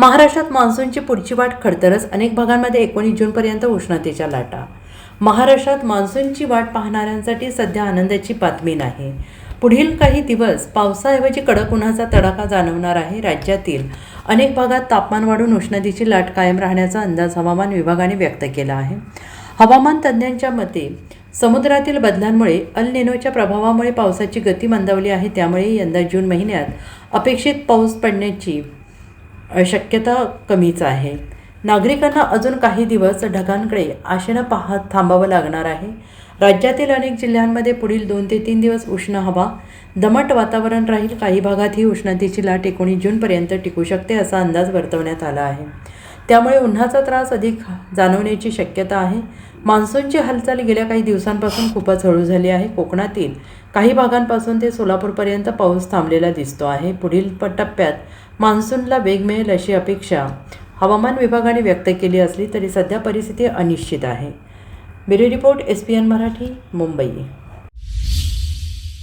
महाराष्ट्रात मान्सूनची पुढची वाट खडतरच. अनेक भागांमध्ये 19 जूनपर्यंत उष्णतेच्या लाटा. महाराष्ट्रात मान्सूनची वाट पाहणाऱ्यांसाठी सध्या आनंदाची बातमी नाही. पुढील काही दिवस पावसाऐवजी कडक उन्हाचा तडाखा जाणवणार आहे. राज्यातील अनेक भागात तापमान वाढून उष्णतेची लाट कायम राहण्याचा अंदाज हवामान विभागाने व्यक्त केला आहे. हवामान तज्ज्ञांच्या मते समुद्रातील बदलांमुळे अल निनोच्या प्रभावामुळे पावसाची गती मंदावली आहे. त्यामुळे यंदा जून महिन्यात अपेक्षित पाऊस पडण्याची शक्यता कमीच आहे. नागरिकांना अजून काही दिवस ढगांकडे आशेनं पाहत थांबावं लागणार आहे. राज्यातील अनेक जिल्ह्यांमध्ये पुढील 2 ते 3 दिवस उष्ण हवा, दमट वातावरण राहील. काही भागात ही उष्णतेची लाट 19 जूनपर्यंत टिकू शकते असा अंदाज वर्तवण्यात आला आहे. त्यामुळे उन्हाचा त्रास अधिक जाणवण्याची शक्यता आहे. मान्सूनची हालचाल गेल्या काही दिवसांपासून खूपच हळू झाली आहे. कोकणातील काही भागांपासून ते सोलापूरपर्यंत पाऊस थांबलेला दिसतो आहे. पुढील टप्प्यात मान्सूनला वेग मिळेल अशी अपेक्षा हवामान विभागाने व्यक्त केली असली तरी सध्या परिस्थिती अनिश्चित आहे. Bureau report, SPN Marathi, Mumbai.